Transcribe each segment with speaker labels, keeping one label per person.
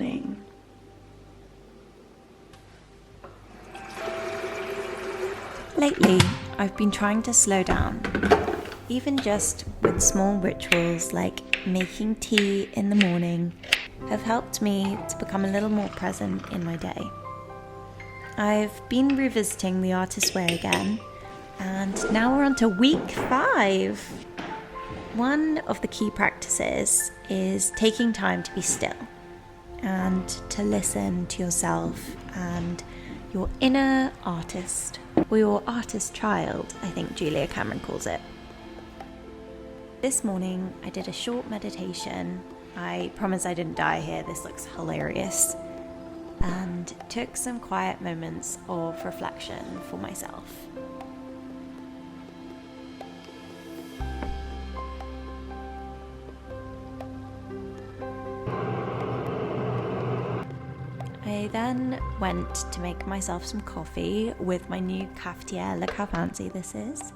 Speaker 1: morning. Lately, I've been trying to slow down, even just with small rituals like making tea in the morning have helped me to become a little more present in my day. I've been revisiting The Artist's Way again, and now we're on to week 5. One of the key practices is taking time to be still and to listen to yourself and your inner artist, or your artist child, I think Julia Cameron calls it. This morning I did a short meditation. I promise I didn't die here, this looks hilarious. And took some quiet moments of reflection for myself. I then went to make myself some coffee with my new cafetiere. Look how fancy this is.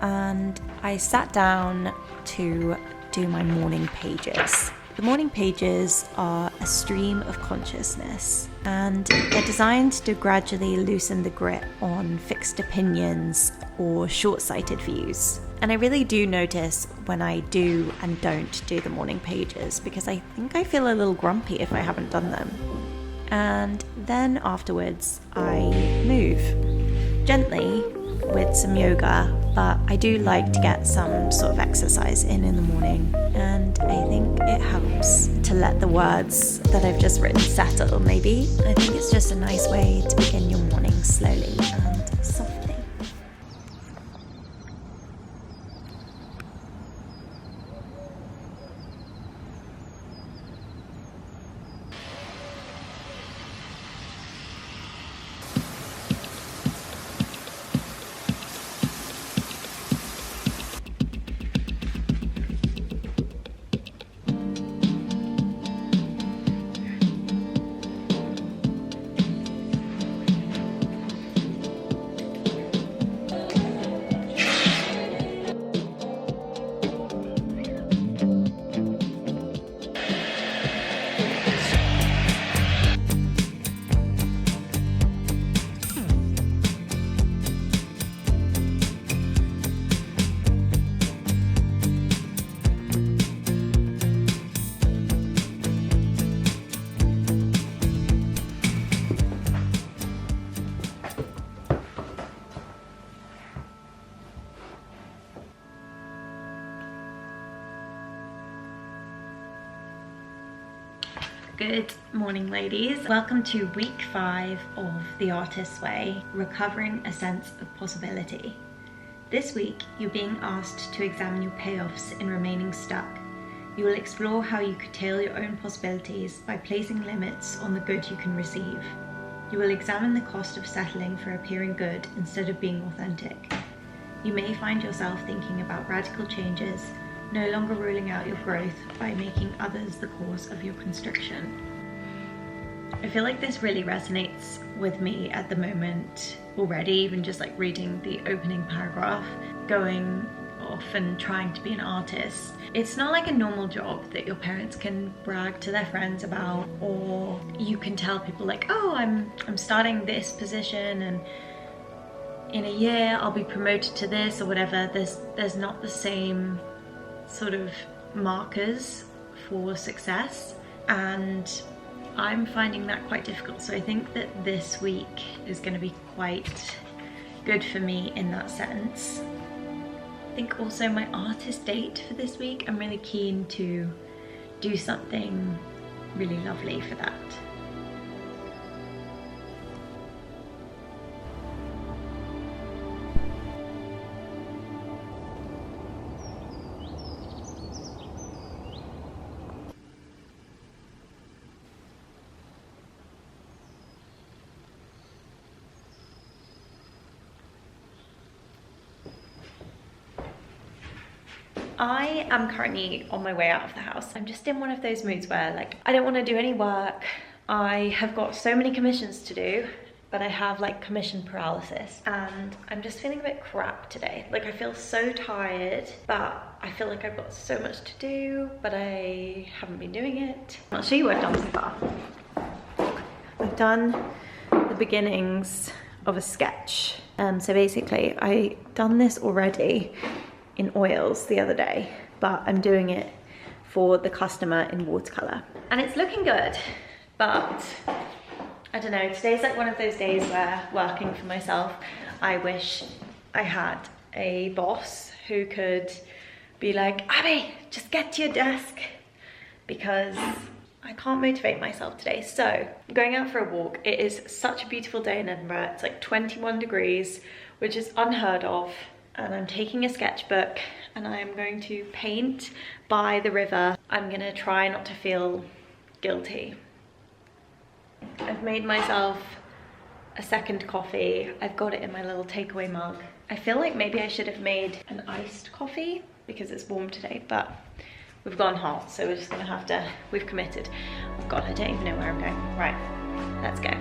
Speaker 1: And I sat down to do my morning pages. The morning pages are a stream of consciousness, and they're designed to gradually loosen the grip on fixed opinions or short-sighted views. And I really do notice when I do and don't do the morning pages, because I think I feel a little grumpy if I haven't done them. And then afterwards I move gently with some yoga, but I do like to get some sort of exercise in the morning, and I think it helps to let the words that I've just written settle, maybe. I think it's just a nice way to begin your morning slowly and softly. Good morning, ladies. Welcome to week 5 of The Artist's Way, recovering a sense of possibility. This week, you're being asked to examine your payoffs in remaining stuck. You will explore how you curtail your own possibilities by placing limits on the good you can receive. You will examine the cost of settling for appearing good instead of being authentic. You may find yourself thinking about radical changes, no longer ruling out your growth by making others the cause of your constriction. I feel like this really resonates with me at the moment already, even just like reading the opening paragraph, going off and trying to be an artist. It's not like a normal job that your parents can brag to their friends about, or you can tell people like, oh, I'm starting this position and in a year I'll be promoted to this or whatever. There's not the same sort of markers for success, and I'm finding that quite difficult. So I think that this week is going to be quite good for me in that sense. I think also my artist date for this week, I'm really keen to do something really lovely for that. I am currently on my way out of the house. I'm just in one of those moods where like I don't want to do any work. I have got so many commissions to do but I have like commission paralysis and I'm just feeling a bit crap today. Like I feel so tired, but I feel like I've got so much to do, but I haven't been doing it. I'll show you what I've done so far. I've done the beginnings of a sketch. So basically I done this already in oils the other day, but I'm doing it for the customer in watercolor. And it's looking good, but I don't know, today's like one of those days where working for myself, I wish I had a boss who could be like, Abby, just get to your desk, because I can't motivate myself today. So I'm going out for a walk. It is such a beautiful day in Edinburgh. It's like 21 degrees, which is unheard of. And I'm taking a sketchbook and I'm going to paint by the river. I'm gonna try not to feel guilty. I've made myself a second coffee. I've got it in my little takeaway mug. I feel like maybe I should have made an iced coffee because it's warm today, but we've gone hot, so we're just gonna have to, we've committed. Oh God, I don't even know where I'm going. Right, let's go.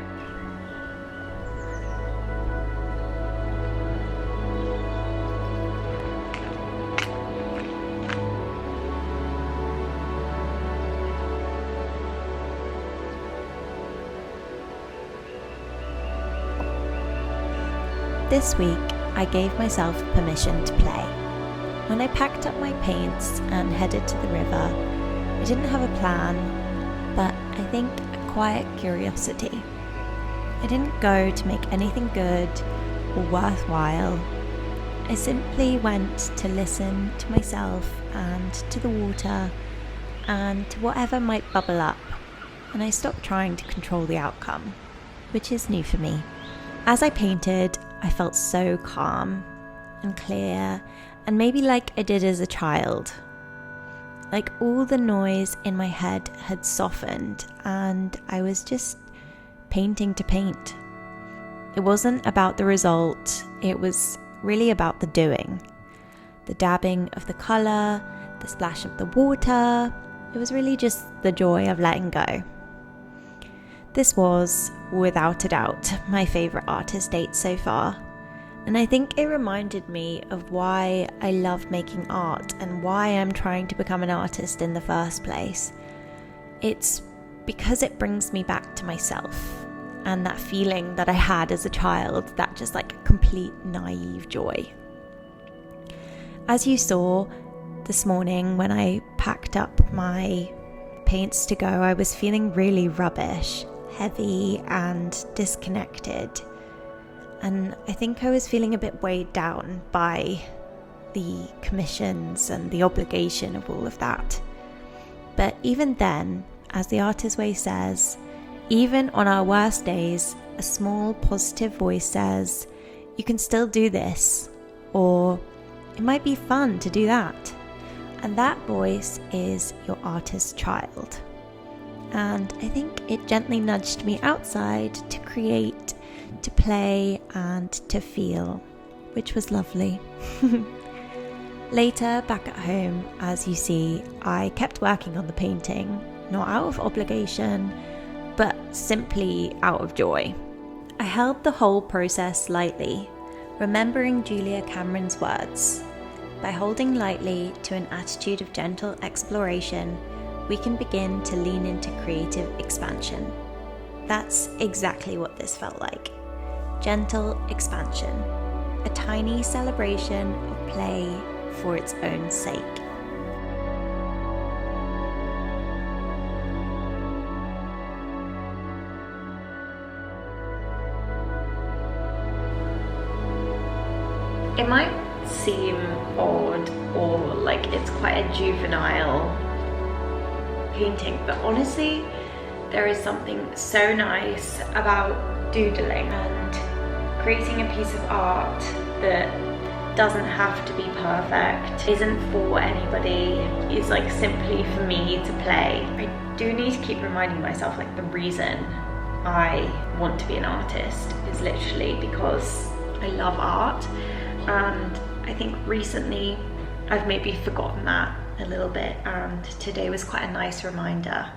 Speaker 2: This week, I gave myself permission to play. When I packed up my paints and headed to the river, I didn't have a plan, but I think a quiet curiosity. I didn't go to make anything good or worthwhile. I simply went to listen to myself and to the water and to whatever might bubble up, and I stopped trying to control the outcome, which is new for me. As I painted, I felt so calm and clear, and maybe like I did as a child. Like all the noise in my head had softened and I was just painting to paint. It wasn't about the result, it was really about the doing. The dabbing of the colour, the splash of the water, it was really just the joy of letting go. This was, without a doubt, my favourite artist date so far. And I think it reminded me of why I love making art and why I'm trying to become an artist in the first place. It's because it brings me back to myself and that feeling that I had as a child, that just like complete naive joy. As you saw this morning when I packed up my paints to go, I was feeling really rubbish, heavy and disconnected. And I think I was feeling a bit weighed down by the commissions and the obligation of all of that. But even then, as the Artist Way says, even on our worst days, a small positive voice says, you can still do this, or it might be fun to do that. And that voice is your artist child. And I think it gently nudged me outside to create, to play and to feel, which was lovely. Later, back at home, as you see, I kept working on the painting, not out of obligation, but simply out of joy. I held the whole process lightly, remembering Julia Cameron's words. By holding lightly to an attitude of gentle exploration, we can begin to lean into creative expansion. That's exactly what this felt like. Gentle expansion, a tiny celebration of play for its own sake.
Speaker 1: It might seem odd or like it's quite a juvenile painting, but honestly, there is something so nice about doodling and creating a piece of art that doesn't have to be perfect, isn't for anybody, is like simply for me to play. I do need to keep reminding myself, like, the reason I want to be an artist is literally because I love art, and I think recently I've maybe forgotten that a little bit, and today was quite a nice reminder.